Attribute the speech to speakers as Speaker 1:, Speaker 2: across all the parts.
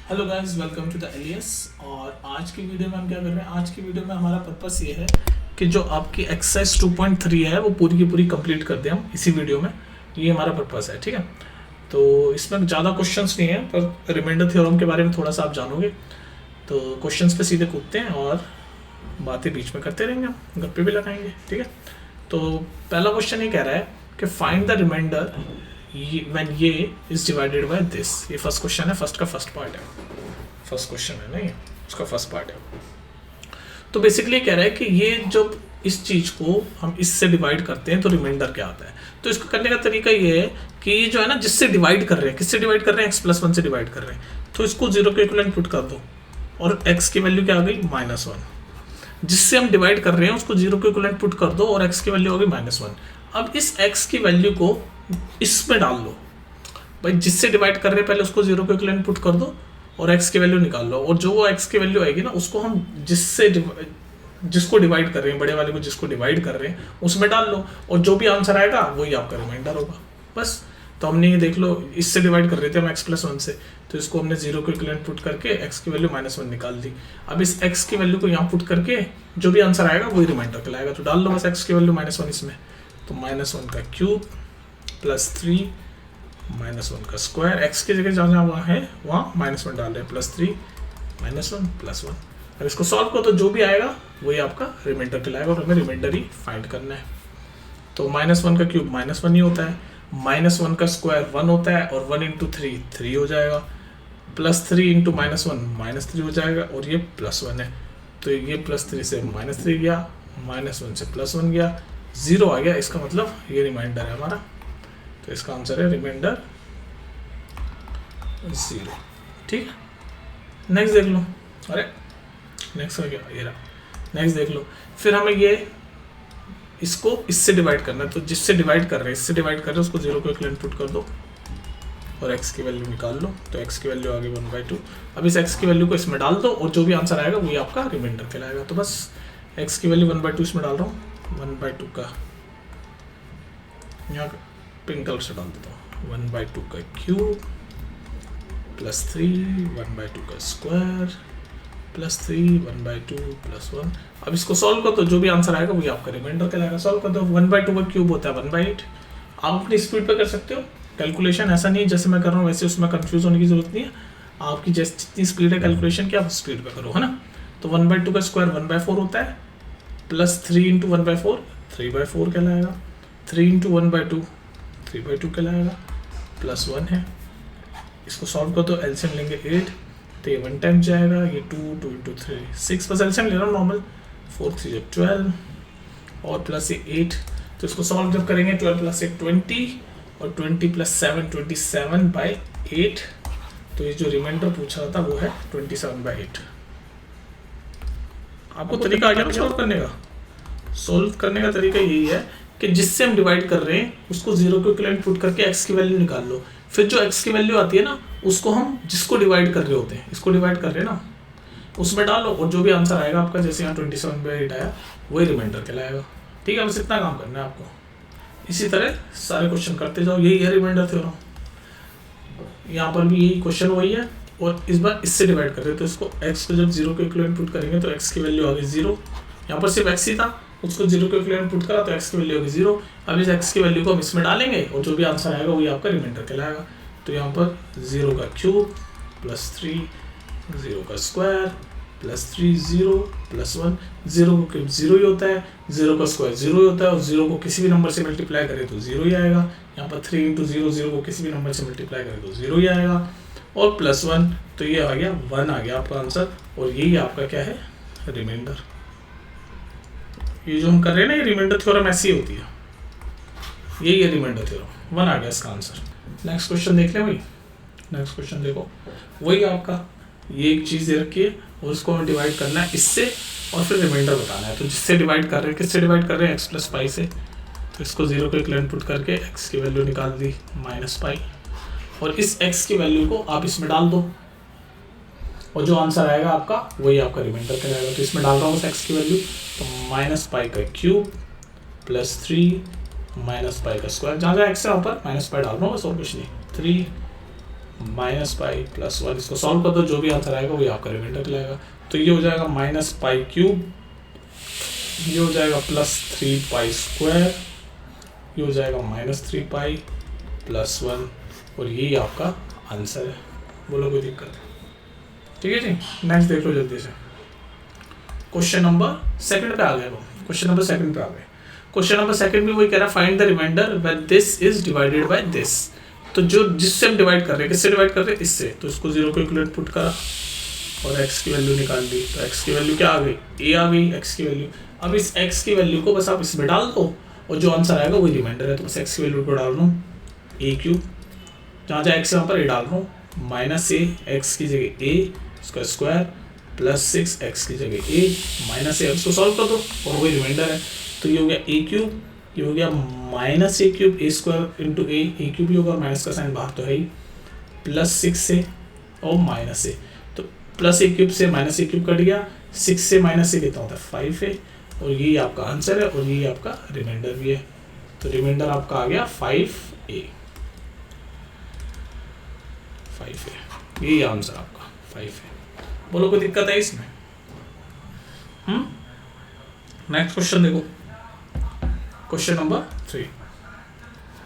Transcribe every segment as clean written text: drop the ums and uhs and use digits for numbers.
Speaker 1: Hello guys, welcome to the alias. और आज की वीडियो में हम क्या कर रहे हैं? आज की वीडियो में हमारा पर्पस ये है कि जो आपकी एक्सरसाइज 2.3 है वो पूरी की पूरी कंप्लीट कर दें हम इसी वीडियो में। ये हमारा पर्पस है, ठीक है। तो इसमें ज़्यादा क्वेश्चंस नहीं है, पर रिमाइंडर थ्योरम के बारे में थोड़ा सा आप जानोगे। तो क्वेश्चंस पे सीधे कूदते हैं और बातें बीच में करते रहेंगे, हम गप्पे भी लगाएंगे, ठीक है। तो पहला क्वेश्चन ये कह रहा है कि फाइंड द रिमाइंडर व्हेन ये इज डिवाइडेड बाय दिस। ये फर्स्ट क्वेश्चन है, फर्स्ट का फर्स्ट पार्ट है, फर्स्ट क्वेश्चन है नहीं, उसका फर्स्ट पार्ट है। तो बेसिकली कह रहा है कि ये जब इस चीज को हम इससे डिवाइड करते हैं तो रिमाइंडर क्या आता है। तो इसको करने का तरीका ये है कि ये जो है ना, जिससे डिवाइड कर रहे हैं, किससे डिवाइड कर रहे हैं, x+1 से डिवाइड कर रहे हैं, तो इसको जीरो के इक्विवेलेंट पुट कर दो और x की वैल्यू क्या आ गई -1। जिससे हम डिवाइड कर रहे हैं उसको जीरो के इक्विवेलेंट पुट कर दो और x की वैल्यू हो गई -1। अब इस x की वैल्यू को इसमें डाल लो भाई, जिससे डिवाइड कर रहे हैं पहले उसको जीरो के इक्विवेलेंट पुट कर दो और x की वैल्यू निकाल लो, और जो वो x की वैल्यू आएगी ना उसको हम जिसको डिवाइड कर रहे हैं, बड़े वाले को जिसको डिवाइड कर रहे हैं उसमें डाल लो, और जो भी आंसर आएगा वही आपका रिमाइंडर होगा। बस। तो हमने ये देख लो, इससे डिवाइड कर रहे थे हम x+1 से, तो इसको हमने जीरो को इक्विवेलेंट पुट करके x की वैल्यू -1 निकाल दी। अब इस x की वैल्यू को यहाँ पुट करके जो भी आंसर आएगा वही रिमाइंडर कहलाएगा। तो डाल लो बस x की वैल्यू -1 इसमें, तो -1 का क्यूब +3 -1 का स्क्वायर। x की जगह जहाँ जहाँ वहाँ है वहाँ -1 डाल रहे हैं, +3 -1 +1। अब इसको सॉल्व करो तो जो भी आएगा वही आपका रिमाइंडर कहलाएगा, और हमें रिमाइंडर ही फाइंड करना है। तो -1 का क्यूब -1 ही होता है, -1 का स्क्वायर 1 होता है, और 1 × 3 3 हो जाएगा, +3 × -1 -3 हो जाएगा, और ये +1 है। तो ये +3 से -3 गया, -1 से +1 गया, 0 आ गया। इसका मतलब ये रिमाइंडर है हमारा। तो इसका आंसर है रिमाइंडर 0, ठीक है। नेक्स्ट देख लो। अरे नेक्स्ट का क्या, ये रहा। नेक्स्ट देख लो। फिर हमें ये इसको इससे डिवाइड करना है, तो जिससे डिवाइड कर रहे हैं, इससे डिवाइड कर रहे हैं, उसको जीरो को इक्विवेलेंट पुट कर दो और x की वैल्यू निकाल लो। तो x की वैल्यू आ गई 1/2। अब इस x की वैल्यू को इसमें डाल दो और जो भी आंसर आएगा वही आपका रिमाइंडर कहलाएगा। तो बस x की वैल्यू 1/2 इसमें डाल रहा हूँ, 1/2 का यहाँ पिंक कलर से डाल देता हूँ, 1/2 का क्यूब +3 1/2 का स्क्वायर +3 1/2 +1। अब इसको सॉल्व कर दो, जो भी आंसर आएगा वही आपका रिमाइंडर कहलाएगा। सॉल्व कर दो, 1/2 का क्यूब होता है 1/8। आप अपनी स्पीड पे कर सकते हो कैलकुलेशन, ऐसा नहीं जैसे मैं कर रहा हूँ वैसे उसमें कंफ्यूज होने की जरूरत नहीं है। आपकी जैसे जितनी स्पीड है कैलकुलेशन की, आप स्पीड पे करो, है ना। तो 1/2 का स्क्वायर 1/4 होता है, +3 × 1/4 3/4 कहलाएगा, 3 × 1/2 3/2 कहलाएगा, +1 है। इसको सॉल्व कर दो, एलसीएम लेंगे 8, तो ये 1 टाइम जाएगा, ये 2 2 × 3 6, बस एलसीएम ले रहा हूँ नॉर्मल, 4 3 12 और प्लस ये 8। तो इसको सॉल्व जब करेंगे 12 + 1 20 और 20 + 7 27/8। तो ये जो रिमाइंडर पूछ रहा था वो है 27/8। आपको तरीका आ गया ना सॉल्व करने का? सॉल्व करने का तरीका यही है कि जिससे हम डिवाइड कर रहे हैं उसको जीरो के इक्विवेलेंट पुट करके x की वैल्यू निकाल लो। फिर जो x की वैल्यू आती है ना उसको हम जिसको डिवाइड कर रहे होते हैं, इसको डिवाइड कर रहे हैं ना, उसमें डालो, और जो भी आंसर आएगा आपका, जैसे यहाँ 27/8 आया, वही रिमाइंडर कहलाएगा। ठीक है, बस इतना काम करना है आपको। इसी तरह सारे क्वेश्चन करते जाओ, यही है रिमाइंडर थ्योरम। यहाँ पर भी यही क्वेश्चन वही है, और इस बार इससे डिवाइड कर रहे हैं, तो इसको x को जब जीरो के इक्विवेलेंट पुट करेंगे तो x की वैल्यू आ गई 0। यहाँ पर सिर्फ x ही था, उसको जीरो के इक्विवेलेंट पुट करा तो x की वैल्यू होगी 0। अब इस x की वैल्यू को हम इसमें डालेंगे और जो भी आंसर आएगा वही आपका रिमाइंडर कहलाएगा। तो यहाँ पर 0 का क्यूब +3 0 का स्क्वायर +3 0 +1। 0 का क्यूब 0 ही होता है, 0 का स्क्वायर 0 ही होता है, और 0 को किसी भी नंबर से मल्टीप्लाई करें तो 0 ही आएगा। यहाँ पर 3 × 0 0 को किसी भी नंबर से मल्टीप्लाई करें तो 0 ही आएगा, और +1। तो ये आ गया 1 आ गया आपका आंसर, और यही आपका क्या है, रिमाइंडर। ये जो हम कर रहे हैं ना, ये रिमाइंडर थ्योरम ऐसी होती है, यही है रिमाइंडर थ्योरम। 1 आ गया इसका आंसर। नेक्स्ट क्वेश्चन देख लें भाई। नेक्स्ट क्वेश्चन देखो, वही आपका ये एक चीज़ दे रखी है और उसको हमें डिवाइड करना है इससे, और फिर रिमाइंडर बताना है। तो जिससे डिवाइड कर रहे हैं, किससे डिवाइड कर रहे हैं, x+π से, तो इसको जीरो के इक्विवेलेंट पुट करके x की वैल्यू निकाल दी -π, और इस x की वैल्यू को आप इसमें डाल दो और जो आंसर आएगा आपका वही आपका रिमाइंडर कहलाएगा। तो इसमें डाल रहा हूँ x की वैल्यू, तो -π का क्यूब +3 -π का स्क्वायर, जहाँ जहाँ x है वहाँ पर -π डाल रहा हूँ बस, और कुछ नहीं, 3 माइनस पाई प्लस 1, इसको सॉल्व कर दो, जो भी आंसर आएगा वही आपका रिमाइंडर कहलाएगा। तो ये हो जाएगा माइनस पाई क्यूब, ये हो जाएगा प्लस 3 पाई स्क्वायर, ये हो जाएगा माइनस 3 पाई प्लस 1, और यही आपका आंसर है। बोलो कोई दिक्कत है? ठीक है जी, नेक्स्ट देख लो जल्दी से। क्वेश्चन नंबर सेकंड पे आ गए वो, क्वेश्चन नंबर सेकंड पे आ गए। क्वेश्चन नंबर सेकंड में वही कह रहा है, find the reminder when this is divided by this. तो जो जिससे हम डिवाइड कर रहे हैं, किससे डिवाइड कर रहे हैं? इससे। तो इसको 0 को इक्वलेंट पुट करा और x की वैल्यू निकाल दी। तो x की वैल्यू क्या आ गई? a आ गई x की वैल्यू। अब इस x की वैल्यू को बस आप इसमें डाल दो और जो आंसर आएगा वही रिमाइंडर है। तो बस x की वैल्यू को डाल रहा हूँ a क्यूब, जहाँ जहाँ x है वहाँ पर a डाल रहा हूँ, माइनस a x की जगह a उसका स्क्वायर प्लस 6 x की जगह a माइनस a। इसको सॉल्व कर दो और वही रिमाइंडर है। तो ये हो गया a क्यूब, ये हो गया minus a cube, a square into a cube ही होगा और माइनस का साइन बाहर तो है ही, प्लस 6 से और माइनस a। तो प्लस a क्यूब से माइनस a क्यूब कट गया, 6 से माइनस a कितना होता है? 5 है, और यही आपका आंसर है और यही आपका रिमाइंडर भी है। तो रिमाइंडर आपका आ गया 5a, 5a, यही आंसर आपका 5 है। बोलो कोई दिक्कत है इसमें? नेक्स्ट क्वेश्चन देखो, क्वेश्चन नंबर 3।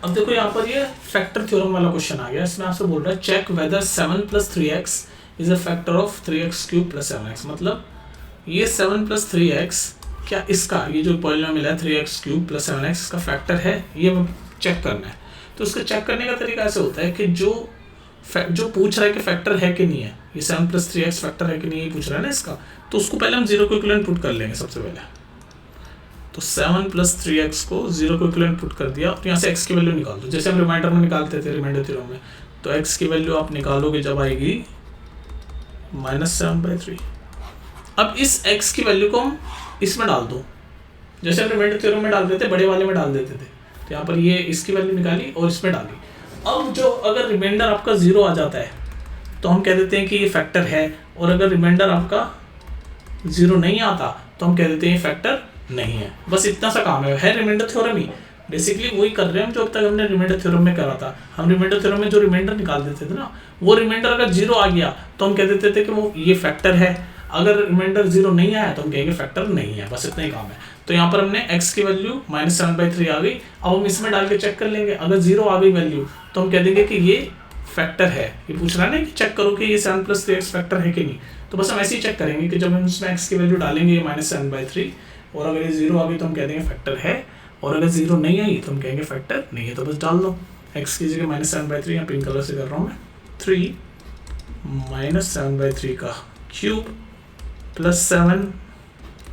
Speaker 1: अब देखो यहाँ पर ये फैक्टर थ्योरम वाला क्वेश्चन आ गया। इसमें आपसे बोल रहा है check whether 7 + 3x is a factor of 3x³ + 7x। मतलब ये 7 + 3x क्या इसका, ये जो पॉलिनोमियल मिला है 3x³ + 7x इसका फैक्टर है, ये हमें चेक करना है। तो उसको चेक करने का तरीका ऐसे होता है कि जो पूछ रहा है कि फैक्टर है कि नहीं है, ये 7 + 3x फैक्टर है कि नहीं, ये पूछ रहा है ना इसका, तो उसको पहले हम 0 को इक्विवेलेंट पुट कर लेंगे सबसे पहले। तो 7 + 3x को 0 को इक्विवेलेंट पुट कर दिया और यहाँ से x की वैल्यू निकाल दो, जैसे हम रिमाइंडर में निकालते थे रिमाइंडर थ्योरम में। तो x की वैल्यू आप निकालोगे जब आएगी -7/3। अब इस x की वैल्यू को हम इसमें डाल दो, जैसे हम रिमाइंडर थ्योरम में डाल देते, बड़े वाले में डाल देते थे। तो यहाँ पर ये इसकी वैल्यू निकाली और इसमें डाली। अब जो अगर रिमाइंडर आपका 0 आ जाता है तो हम कह देते हैं कि ये फैक्टर है, और अगर रिमाइंडर आपका 0 नहीं आता तो हम कह देते हैं ये फैक्टर नहीं है। बस इतना सा काम है रिमाइंडर थ्योरम ही। बेसिकली वही कर रहे हैं जो अब तक हमने रिमाइंडर थ्योरम में करा था। हम रिमाइंडर थ्योरम में जो रिमाइंडर निकाल देते थे ना, वो रिमाइंडर अगर 0 आ गया तो हम कह देते थे कि वो ये फैक्टर है। अगर रिमाइंडर 0 नहीं आया तो हम कहेंगे फैक्टर नहीं है। बस इतना ही काम है। तो यहाँ पर हमने x की वैल्यू -7/3 आ गई। अब हम इसमें डाल के चेक कर लेंगे, अगर 0 आ गई वैल्यू तो हम कह देंगे कि ये फैक्टर है। ये पूछ रहा है ना कि चेक करो कि ये 7 + 3x फैक्टर है कि नहीं। तो बस हम ऐसे ही चेक करेंगे कि जब हम इसमें x की वैल्यू डालेंगे -7/3 और अगर ये 0 आ गई तो हम कह देंगे फैक्टर है, और अगर 0 नहीं आई तो हम कहेंगे फैक्टर नहीं है। तो बस डाल दो x की जगह -7/3, यहाँ पिंक कलर से कर रहा हूँ मैं, 3 -7/3 का क्यूब प्लस 7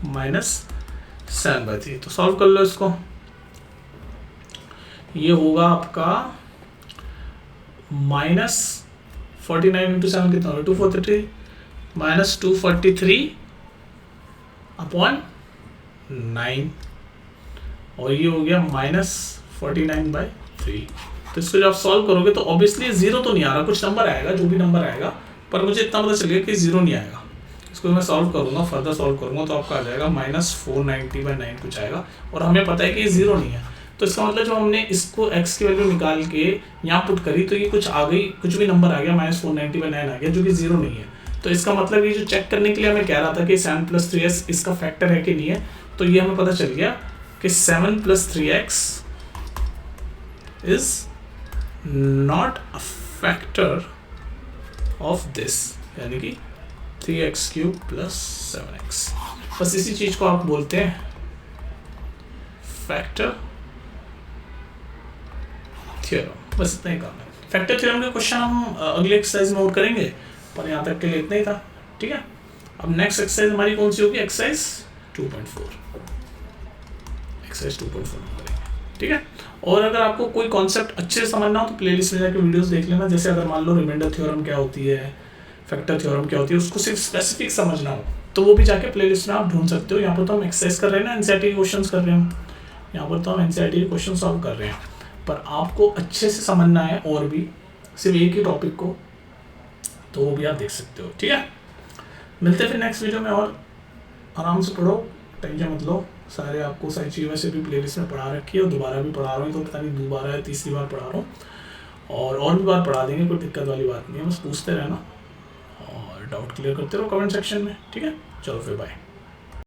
Speaker 1: -7/3। तो सॉल्व कर लो इसको। ये होगा आपका -49 × 7 कितना होगा? 243 -243/9, और ये हो गया -49/3। तो इसको जब आप सॉल्व करोगे तो ऑब्वियसली 0 तो नहीं आ रहा, कुछ नंबर आएगा, जो भी नंबर आएगा, पर मुझे इतना पता चल गया कि 0 नहीं आएगा। इसको मैं सॉल्व करूंगा, फर्दर सॉल्व करूंगा तो आपका आ जाएगा -490/9 कुछ आएगा, और हमें पता है कि ये 0 नहीं है। तो इसका मतलब जो हमने इसको x की वैल्यू निकाल के यहाँ पुट करी तो ये कुछ आ गई, कुछ भी नंबर आ गया, -490/9 आ गया, जो कि 0 नहीं है। तो इसका मतलब ये जो चेक करने के लिए हमें कह रहा था कि 7 + 3x इसका फैक्टर है कि नहीं है, तो ये हमें पता चल गया कि 7 + 3x is not a factor of this, यानी कि 3x³ + 7x। बस इसी चीज को आप बोलते हैं फैक्टर थ्योरम। बस इतना ही काम है। फैक्टर थ्योरम के क्वेश्चन हम अगले एक्सरसाइज में और करेंगे, पर यहाँ तक के लिए इतना ही था। ठीक है, अब नेक्स्ट एक्सरसाइज हमारी कौन सी होगी? एक्सरसाइज 2.4। एक्सरसाइज 2.4 करेंगे। ठीक है, और अगर आपको कोई कॉन्सेप्ट अच्छे से समझना हो तो प्लेलिस्ट में जाकर वीडियोस देख लेना। जैसे अगर मान लो रिमाइंडर थ्योरम क्या होती है, फैक्टर थ्योरम क्या होती है, उसको सिर्फ स्पेसिफिक समझना हो तो वो भी जाके प्लेलिस्ट में आप ढूंढ सकते हो। यहाँ पर तो हम एक्सरसाइज कर रहे हैं ना, एनसीईआरटी के क्वेश्चन कर रहे हैं, यहाँ पर तो हम एनसीईआरटी के क्वेश्चन सॉल्व कर रहे हैं, पर आपको अच्छे से समझना है और भी सिर्फ एक ही टॉपिक को, तो वो भी आप देख सकते हो। ठीक है, मिलते हैं फिर नेक्स्ट वीडियो में, और आराम से पढ़ो, टेंशन मत लो। सारे आपको सारी चीज़ें वैसे भी प्लेलिस्ट में पढ़ा रखी है और दोबारा भी पढ़ा रहा हूँ, तो पता नहीं दोबारा या तीसरी बार पढ़ा रहा हूँ। और भी बार पढ़ा देंगे, कोई दिक्कत वाली बात नहीं है, बस पूछते रहना और डाउट क्लियर करते रहो कमेंट सेक्शन में, ठीक है। चलो फिर बाय।